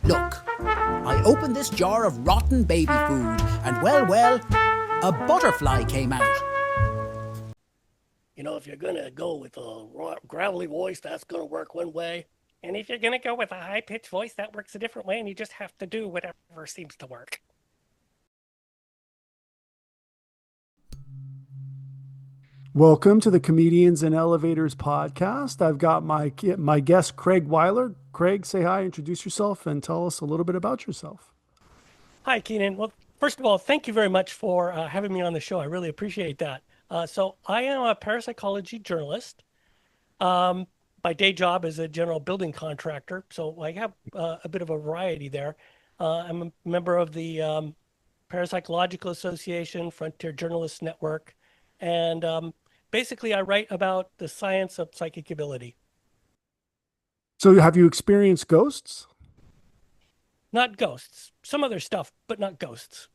Look, I opened this jar of rotten baby food, and well, a butterfly came out. You know, if you're going to go with a gravelly voice, that's going to work one way. And if you're going to go with a high pitched voice, that works a different way, and you just have to do whatever seems to work. Welcome to the Comedians and Elevators podcast. I've got my guest, Craig Weiler. Craig, say hi, introduce yourself, and tell us a little bit about yourself. Hi, Keenan. Well, first of all, thank you very much for having me on the show. I really appreciate that. So, I am a parapsychology journalist. My day job is a general building contractor, so I have a bit of a variety there. I'm a member of the Parapsychological Association, Frontier Journalists Network, and basically I write about the science of psychic ability. So, have you experienced ghosts? Not ghosts, some other stuff, but not ghosts.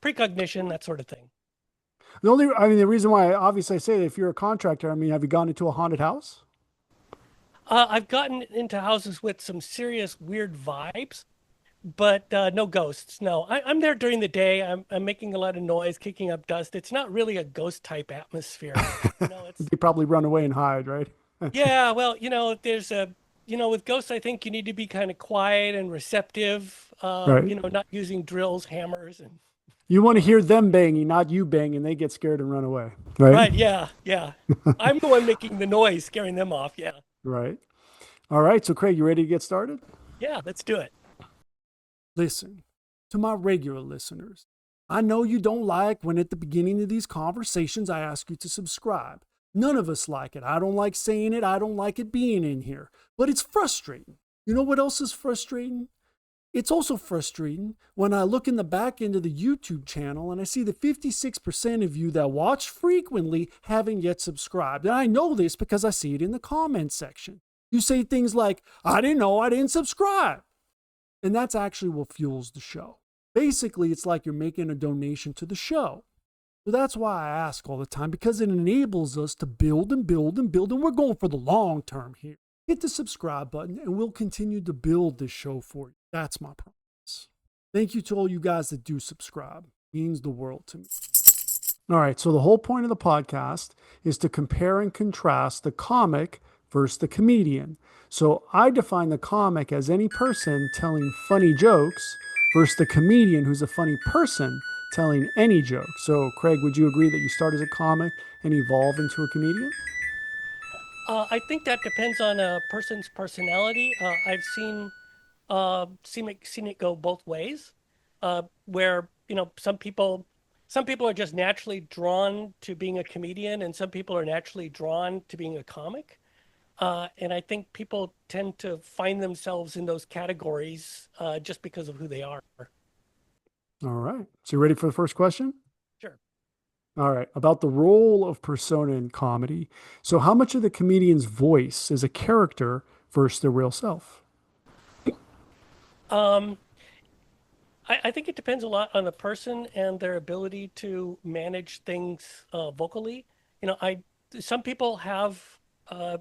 Precognition, that sort of thing. The reason why, obviously, I say that if you're a contractor, have you gone into a haunted house? I've gotten into houses with some serious weird vibes, but no ghosts. No, I'm there during the day. I'm making a lot of noise, kicking up dust. It's not really a ghost type atmosphere. It's They probably run away and hide, right? yeah. Well, there's with ghosts, I think you need to be kind of quiet and receptive. Right. Not using drills, hammers, and You want to hear them banging, not you banging. They get scared and run away, right? right. Yeah, yeah. I'm the one making the noise, scaring them off. Yeah, Right. All right. So, Craig, you ready to get started? yeah. Let's do it. Listen, to my regular listeners, I know you don't like when at the beginning of these conversations I ask you to subscribe. None of us like it. I don't like saying it. I don't like it being in here. But it's frustrating. You know what else is frustrating? It's also frustrating when I look in the back end of the YouTube channel and I see the 56% of you that watch frequently haven't yet subscribed. And I know this because I see it in the comments section. You say things like, I didn't know I didn't subscribe. And that's actually what fuels the show. Basically, it's like you're making a donation to the show. So that's why I ask all the time, because it enables us to build and build and build. And we're going for the long term here. Hit the subscribe button and we'll continue to build this show for you. That's my promise. Thank you to all you guys that do subscribe. It means the world to me. All right. So the whole point of the podcast is to compare and contrast the comic versus the comedian. So I define the comic as any person telling funny jokes versus the comedian who's a funny person telling any joke. So Craig, would you agree that you start as a comic and evolve into a comedian? I think that depends on a person's personality. I've seen it go both ways, where some people are just naturally drawn to being a comedian, and some people are naturally drawn to being a comic. And I think people tend to find themselves in those categories just because of who they are. All right. So you ready for the first question? Sure. All right. About the role of persona in comedy. So how much of the comedian's voice is a character versus their real self? Um, I think it depends a lot on the person and their ability to manage things vocally. Some people have a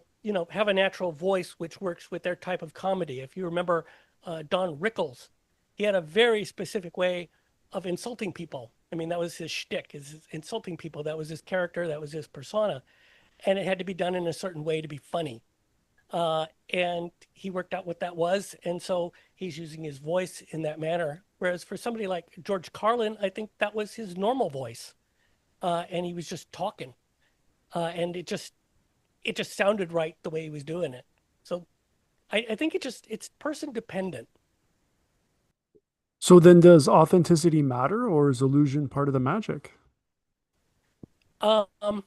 natural voice which works with their type of comedy. If you remember Don Rickles, he had a very specific way of insulting people. I mean, that was his shtick, is insulting people. That was his character, that was his persona. And it had to be done in a certain way to be funny. And he worked out what that was. And so he's using his voice in that manner. Whereas for somebody like George Carlin, I think that was his normal voice. And he was just talking. And it just sounded right the way he was doing it. So I think it's person dependent. So then does authenticity matter or is illusion part of the magic? Um,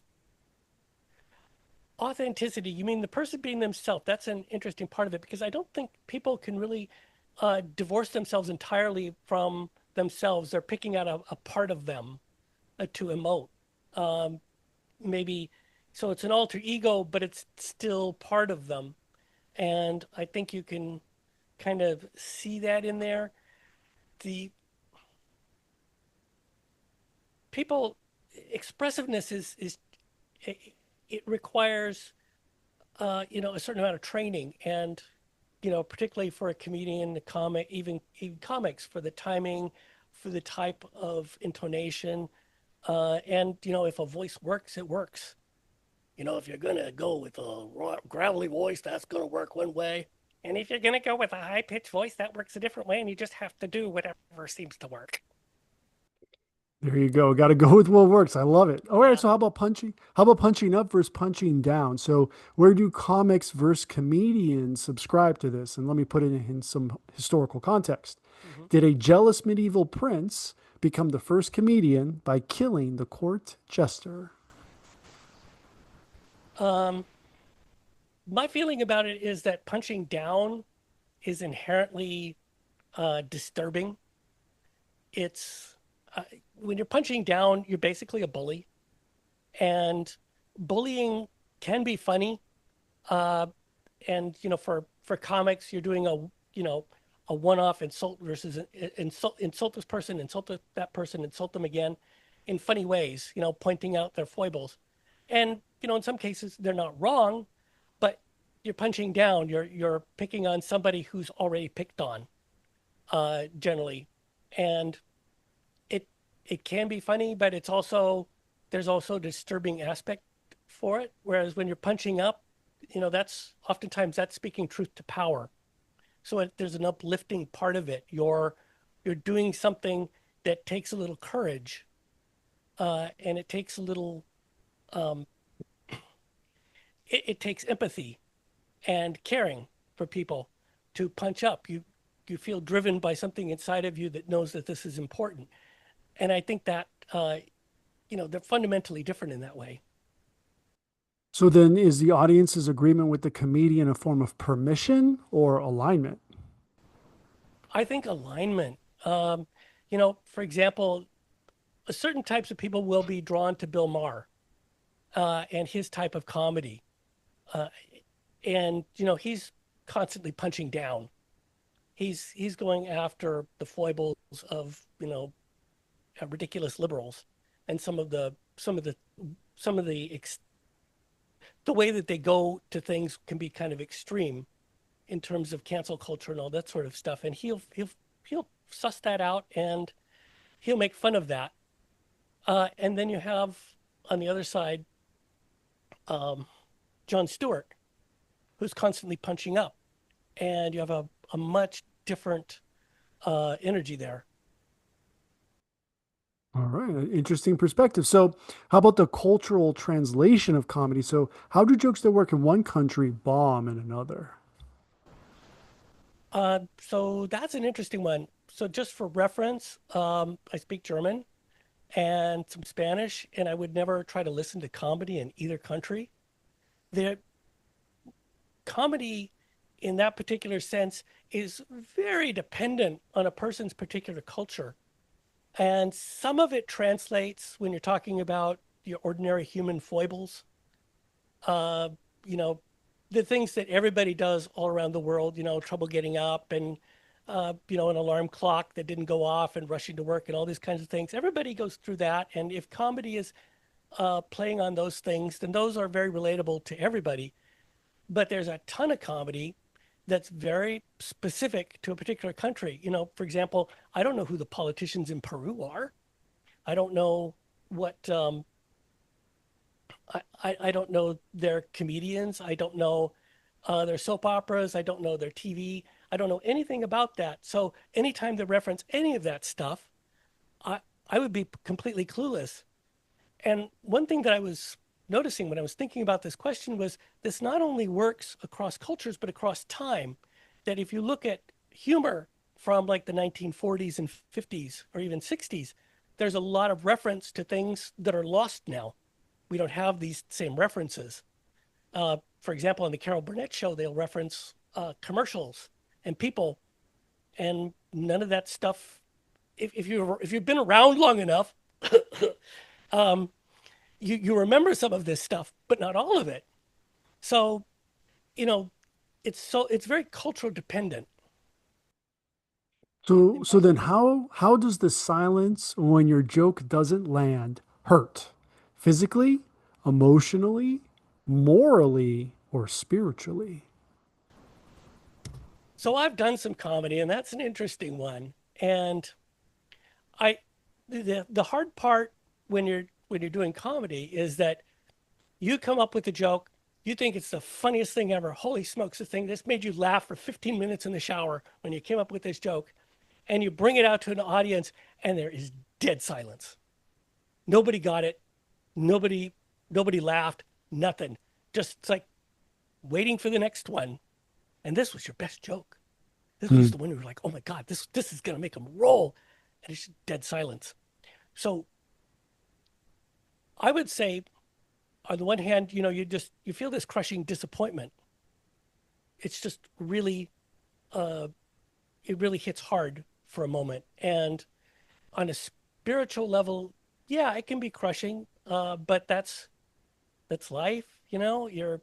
Authenticity, you mean the person being themselves? That's an interesting part of it because I don't think people can really divorce themselves entirely from themselves. They're picking out a part of them to emote. Um, Maybe so it's an alter ego, but it's still part of them. And I think you can kind of see that in there. The people expressiveness is it, it requires a certain amount of training, and particularly for a comedian, a comic, even comics, for the timing, for the type of intonation, and if a voice works, it works. If you're gonna go with a gravelly voice, that's gonna work one way, and if you're gonna go with a high pitched voice, that works a different way, and you just have to do whatever seems to work. There you go. Got to go with what works. I love it. All right. Yeah. So how about punching? How about punching up versus punching down? So where do comics versus comedians subscribe to this? And let me put it in some historical context. hmm Did a jealous medieval prince become the first comedian by killing the court jester? Um, my feeling about it is that punching down is inherently disturbing. It's when you're punching down, you're basically a bully, and bullying can be funny. Uh, and for comics, you're doing a one-off insult versus insult this person, insult that person, insult them again, in funny ways. Pointing out their foibles, and in some cases they're not wrong, but you're punching down. You're picking on somebody who's already picked on, generally, and it it can be funny, but there's also a disturbing aspect for it. Whereas when you're punching up, that's speaking truth to power. So there's an uplifting part of it. You're doing something that takes a little courage, and it takes a little um, it takes empathy and caring for people to punch up. You feel driven by something inside of you that knows that this is important, and I think that they're fundamentally different in that way. So then is the audience's agreement with the comedian a form of permission or alignment? I think alignment. For example, certain types of people will be drawn to Bill Maher and his type of comedy, uh, and he's constantly punching down. He's going after the foibles of ridiculous liberals, and some of the the way that they go to things can be kind of extreme in terms of cancel culture and all that sort of stuff. And he'll suss that out, and he'll make fun of that. And then you have on the other side, um, Jon Stewart, who's constantly punching up, and you have a much different energy there. All right, an interesting perspective. So, how about the cultural translation of comedy? So, how do jokes that work in one country bomb in another? So that's an interesting one. So just for reference, I speak German and some Spanish, and I would never try to listen to comedy in either country. The comedy, in that particular sense, is very dependent on a person's particular culture. And some of it translates when you're talking about your ordinary human foibles, uh, you know, the things that everybody does all around the world, trouble getting up and, an alarm clock that didn't go off and rushing to work and all these kinds of things. Everybody goes through that. And if comedy is playing on those things, then those are very relatable to everybody. But there's a ton of comedy that's very specific to a particular country. For example, I don't know who the politicians in Peru are. I don't know what I don't know their comedians. I don't know their soap operas. I don't know their TV. I don't know anything about that. So anytime they reference any of that stuff, I I would be completely clueless. And one thing that I was noticing when I was thinking about this question was this not only works across cultures, but across time. That if you look at humor from like the 1940s and 50s or even 60s, there's a lot of reference to things that are lost now. We don't have these same references. For example, on the Carol Burnett show, they'll reference commercials and people, and none of that stuff. If you've been around long enough, um, you remember some of this stuff, but not all of it. So you know, it's very cultural dependent. So then how does the silence when your joke doesn't land hurt? Physically, emotionally, morally, or spiritually? So I've done some comedy, and that's an interesting one. And I, the hard part when you're doing comedy is that you come up with a joke, you think it's the funniest thing ever. Holy smokes, the thing this made you laugh for 15 minutes in the shower when you came up with this joke, and you bring it out to an audience, and there is dead silence. Nobody got it. Nobody, nobody laughed. Nothing. Just it's like waiting for the next one. And this was your best joke. This was Hmm. the one you were like, oh my God, this is gonna make them roll. And it's just dead silence. So I would say, on the one hand, you feel this crushing disappointment. It's just really uh it really hits hard for a moment. And on a spiritual level, yeah, it can be crushing. But that's life, You're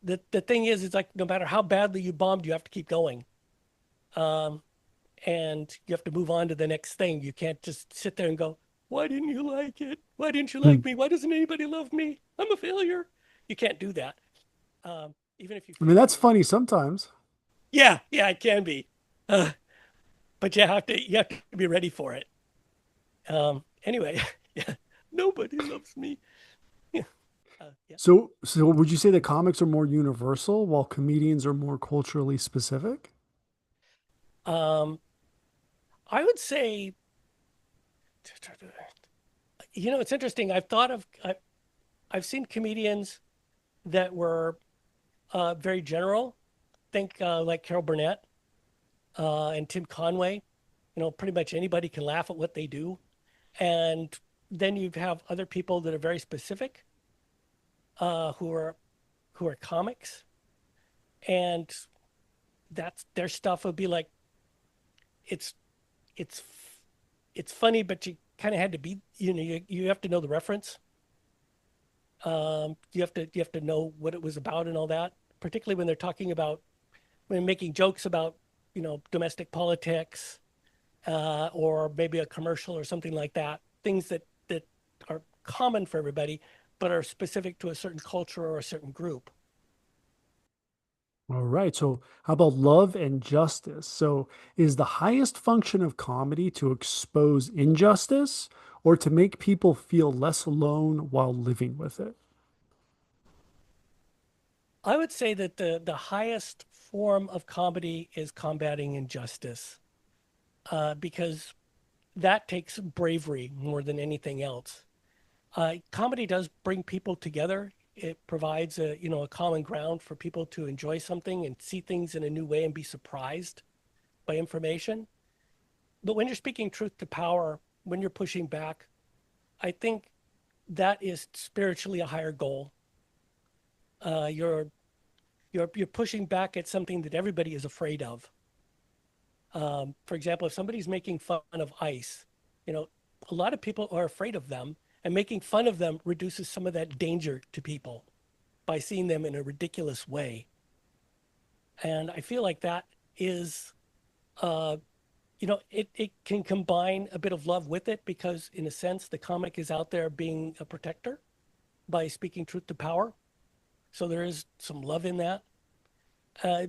the thing is, it's like no matter how badly you bombed, you have to keep going. Um, and you have to move on to the next thing. You can't just sit there and go, why didn't you like it? Why didn't you Hmm. like me? Why doesn't anybody love me? I'm a failure. You can't do that. Even if you I mean, feel like that's it. funny sometimes. Yeah, yeah, it can be. Uh, but you have to be ready for it. Anyway, yeah, nobody loves me. Yeah, yeah. So would you say that comics are more universal while comedians are more culturally specific? Um, I would say, it's interesting. I've seen comedians that were very general. Think like Carol Burnett and Tim Conway. Pretty much anybody can laugh at what they do. And then you have other people that are very specific, who are comics, and that's their stuff would be like it's it's it's funny, but you kind of had to be you have to know the reference. You have to know what it was about and all that. Particularly when they're talking about when making jokes about domestic politics, or maybe a commercial or something like that. Things that are common for everybody, but are specific to a certain culture or a certain group. All right. So, how about love and justice? So, is the highest function of comedy to expose injustice or to make people feel less alone while living with it? I would say that the highest form of comedy is combating injustice, because that takes bravery more than anything else. Comedy does bring people together. It provides a common ground for people to enjoy something and see things in a new way and be surprised by information. But when you're speaking truth to power, when you're pushing back, I think that is spiritually a higher goal. You're pushing back at something that everybody is afraid of. For example, if somebody's making fun of ice, you know, a lot of people are afraid of them, and making fun of them reduces some of that danger to people by seeing them in a ridiculous way. And I feel like that is, uh, it can combine a bit of love with it because, in a sense, the comic is out there being a protector by speaking truth to power. So there is some love in that. Uh,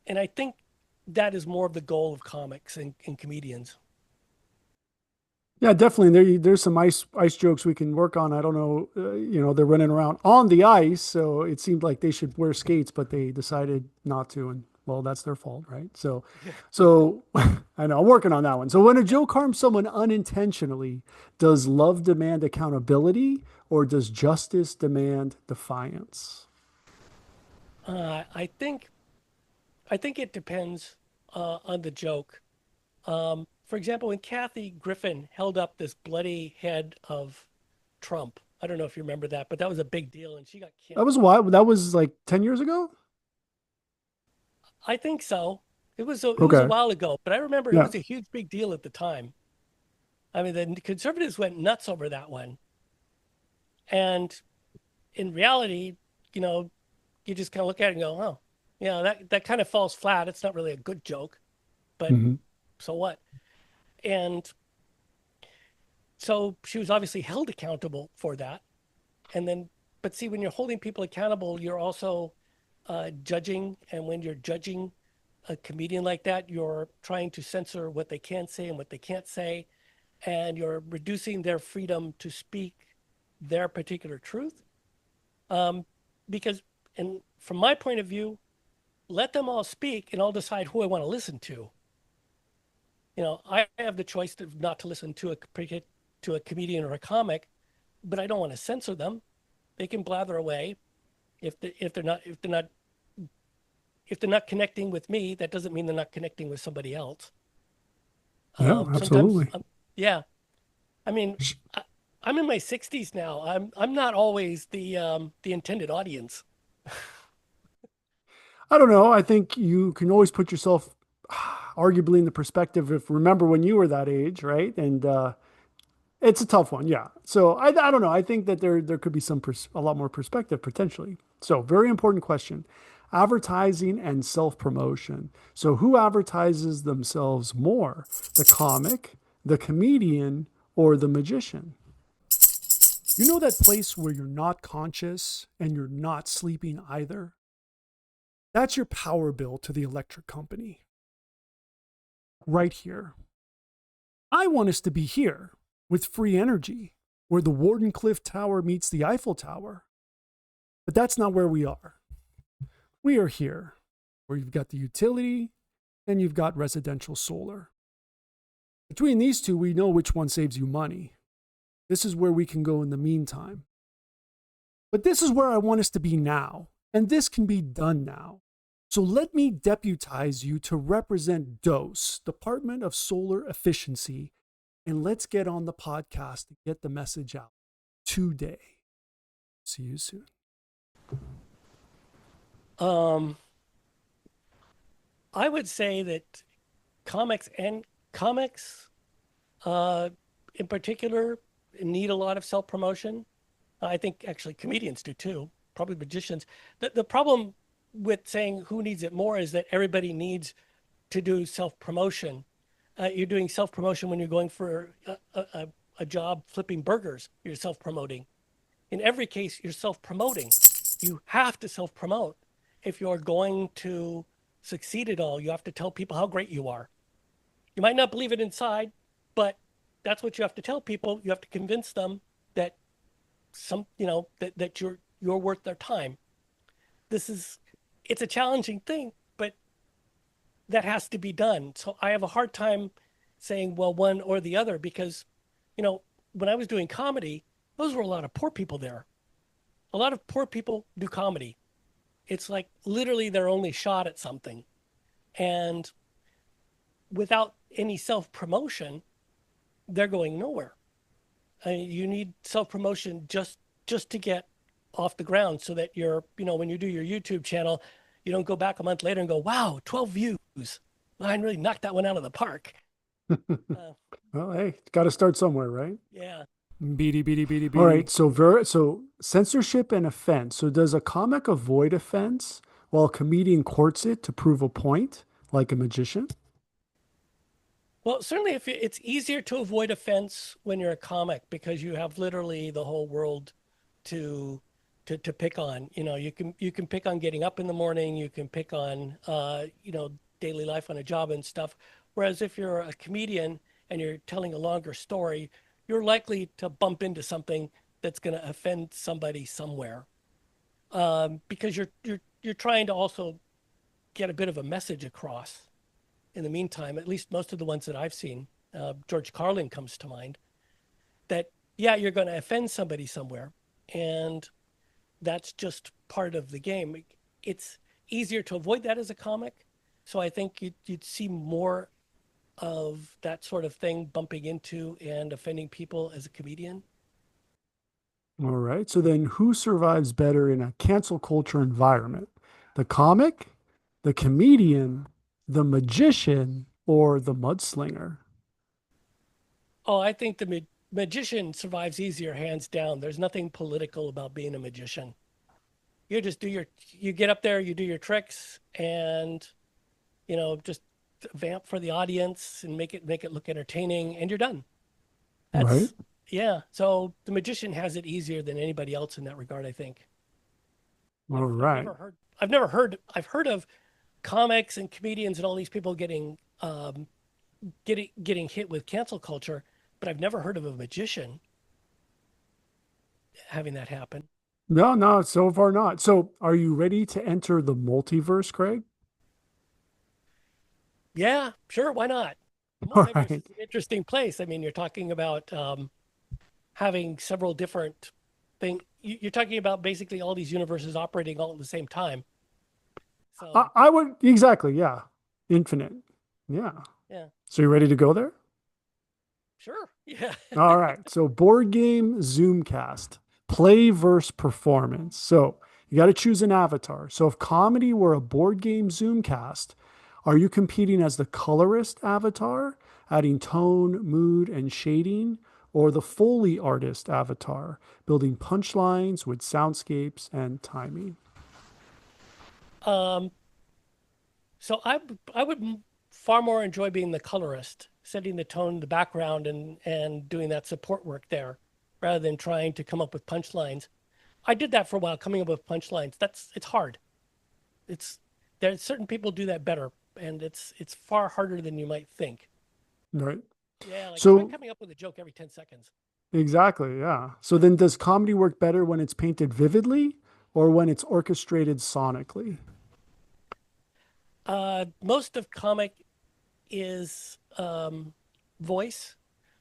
and I think that is more of the goal of comics and comedians. Yeah, definitely. There's some ice jokes we can work on. I don't know, they're running around on the ice, so it seemed like they should wear skates, but they decided not to, and well, that's their fault, right? So, Yeah. so I know I'm working on that one. So when a Yeah. joke harms someone unintentionally, does love demand accountability or does justice demand defiance? Uh, I think I think it depends on the joke. For example, when Kathy Griffin held up this bloody head of Trump, I don't know if you remember that, but that was a big deal, and she got That was canceled. why that was like 10 years ago. I think so. It was a Okay. while ago, but I remember it Yeah. was a huge big deal at the time. I mean, the conservatives went nuts over that one, and in reality, you know, you just kind of look at it and go, "Oh, that kind of falls flat. It's not really a good joke, but Hmm. so what?" And so she was obviously held accountable for that. And then, but see, when you're holding people accountable, you're also judging. And when you're judging, a comedian like that, you're trying to censor what they can say and what they can't say, and you're reducing their freedom to speak their particular truth. Um, because, and from my point of view, let them all speak, and I'll decide who I want to listen to. I have the choice to not to listen to a comedian or a comic, but I don't want to censor them. They can blather away. If they're not connecting with me, that doesn't mean they're not connecting with somebody else. Yeah, Sometimes, absolutely. yeah. I mean, I, I'm in my 60s now. I'm not always the intended audience. I don't know. I think you can always put yourself arguably in the perspective if remember when you were that age, right? And it's a tough one, yeah. So I don't know. I think that there could be a lot more perspective potentially. So very important question. Advertising and self-promotion. So who advertises themselves more? The comic, the comedian, or the magician? You know that place where you're not conscious and you're not sleeping either? That's your power bill to the electric company. Right here. I want us to be here with free energy, where the Wardenclyffe Tower meets the Eiffel Tower. But that's not where we are. We are here, where you've got the utility and you've got residential solar. Between these two, we know which one saves you money. This is where we can go in the meantime. But this is where I want us to be now, and this can be done now. So let me deputize you to represent DOSE, Department of Solar Efficiency, and let's get on the podcast and get the message out today. See you soon. I would say that comics, uh, in particular, need a lot of self-promotion. I think actually comedians do too, probably magicians. The problem with saying who needs it more is that everybody needs to do self-promotion. You're doing self-promotion when you're going for a job flipping burgers. You're self-promoting. In every case, you're self-promoting. You have to self-promote. If you're going to succeed at all, you have to tell people how great you are. You might not believe it inside, but that's what you have to tell people. You have to convince them that that you're worth their time. This is it's a challenging thing, but that has to be done. So I have a hard time saying, well, one or the other, because, when I was doing comedy, those were a lot of poor people there. A lot of poor people do comedy. It's like literally their only shot at something. And without any self promotion, they're going nowhere. You need self promotion just to get off the ground so that when you do your YouTube channel, you don't go back a month later and go, wow, 12 views. I really knocked that one out of the park. Well, hey, got to start somewhere, right? Yeah. Beady, beady, beady, beady. All right. So censorship and offense. So does a comic avoid offense while a comedian courts it to prove a point, like a magician? Well, certainly if it's easier to avoid offense when you're a comic because you have literally the whole world to to pick on. You can pick on getting up in the morning, you can pick on daily life on a job and stuff. Whereas if you're a comedian and you're telling a longer story, you're likely to bump into something that's going to offend somebody somewhere. Because you're trying to also get a bit of a message across in the meantime, at least most of the ones that I've seen, George Carlin comes to mind, that, yeah, you're going to offend somebody somewhere. And that's just part of the game. It's easier to avoid that as a comic. So I think you'd see more of that sort of thing bumping into and offending people as a comedian. All right. So then who survives better in a cancel culture environment? The comic, the comedian, the magician, or the mudslinger? Oh, I think the magician survives easier, hands down. There's nothing political about being a magician. You get up there, you do your tricks, and just vamp for the audience and make it look entertaining, and you're done. Right. That's Yeah. So the magician has it easier than anybody else in that regard, I think. All I've right. never heard. I've heard of comics and comedians and all these people getting hit with cancel culture, but I've never heard of a magician having that happen. No, no, so far not. So, are you ready to enter the multiverse, Craig? Yeah, sure, why not? The All multiverse right. is an interesting place. I mean, you're talking about having several different things. You're talking about basically all these universes operating all at the same time. So, I would exactly, yeah. Infinite. Yeah. yeah, So you ready to go there? sure. Yeah. All right. So board game Zoomcast, play versus performance. So you got to choose an avatar. So if comedy were a board game Zoomcast, are you competing as the colorist avatar, adding tone, mood, and shading, or the Foley artist avatar, building punchlines with soundscapes and timing? Um, so I would far more enjoy being the colorist, setting the tone, the background, and doing that support work there, rather than trying to come up with punchlines. I did that for a while, coming up with punchlines. It's hard. It's There certain people do that better, and it's far harder than you might think. Right. Yeah, like try So coming up with a joke every 10 seconds. exactly, yeah. So then does comedy work better when it's painted vividly or when it's orchestrated sonically? Most of comic is voice.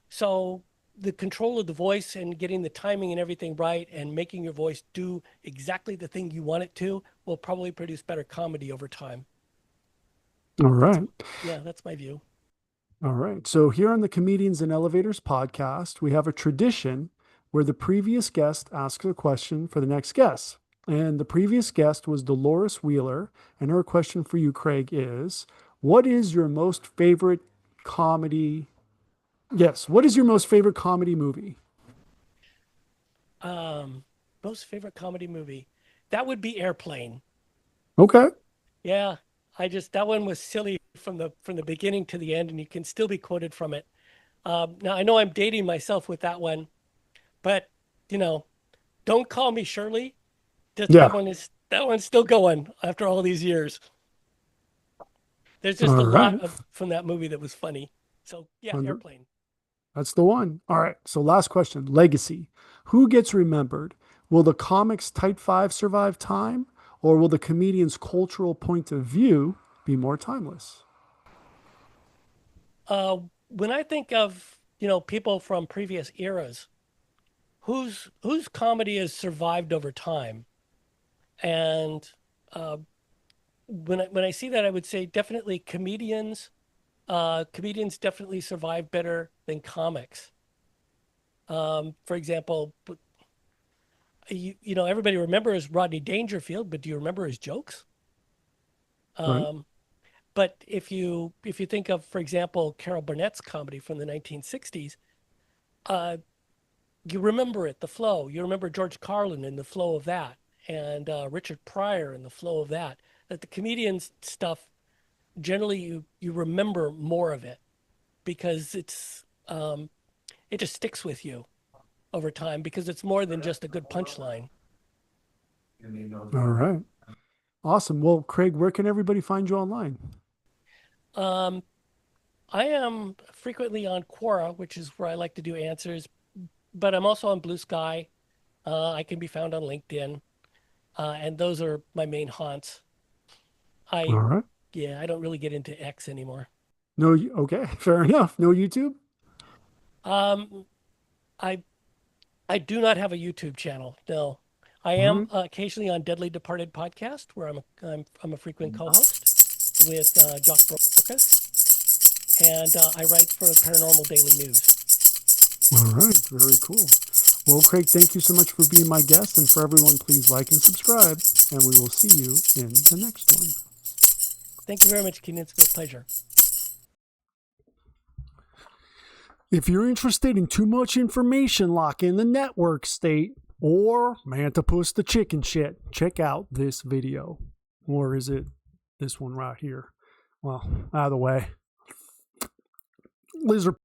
So the control of the voice and getting the timing and everything right and making your voice do exactly the thing you want it to will probably produce better comedy over time. All That's right. Yeah, that's my view. All right. So here on the Comedians and Elevators podcast, we have a tradition where the previous guest asks a question for the next guest. And the previous guest was Dolores Wheeler. And her question for you, Craig, is what is your most favorite comedy? Yes. What is your most favorite comedy movie? Um, Most favorite comedy movie. That would be Airplane. Okay. Yeah, I just that one was silly from the beginning to the end, and you can still be quoted from it. Now I know I'm dating myself with that one, but you know, don't call me Shirley. Yeah. That one's still going after all these years. There's just All a lot right. of from that movie that was funny. So yeah, Under- Airplane. That's the one. All right. So last question. Legacy. Who gets remembered? Will the comics Type 5 survive time? Or will the comedian's cultural point of view be more timeless? Uh, when I think of people from previous eras, whose comedy has survived over time, and uh, when I see that, I would say definitely comedians. Comedians definitely survive better than comics. For example, everybody remembers Rodney Dangerfield, but do you remember his jokes? Right. Um, but if you think of, for example, Carol Burnett's comedy from the 1960s, uh, you remember it, the flow. You remember George Carlin and the flow of that, and Richard Pryor and the flow of that. That the comedians stuff generally you remember more of it because it just sticks with you over time because it's more than just a good punchline. All right. Awesome. Well, Craig, where can everybody find you online? Um, I am frequently on Quora, which is where I like to do answers, but I'm also on Blue Sky. I can be found on LinkedIn, and those are my main haunts. All I right. Yeah, I don't really get into X anymore. No, okay. Fair enough. No YouTube? Um, I I do not have a YouTube channel. No, I All am right. occasionally on Deadly Departed podcast, where I'm a frequent co-host with Jock Brocas, and I write for Paranormal Daily News. All right. Very cool. Well, Craig, thank you so much for being my guest. And for everyone, please like and subscribe. And we will see you in the next one. Thank you very much, Keenan. It's been a pleasure. If you're interested in too much information like in the network state or Mantipus the chicken shit, check out this video. Or is it this one right here? Well, either way. Lizard.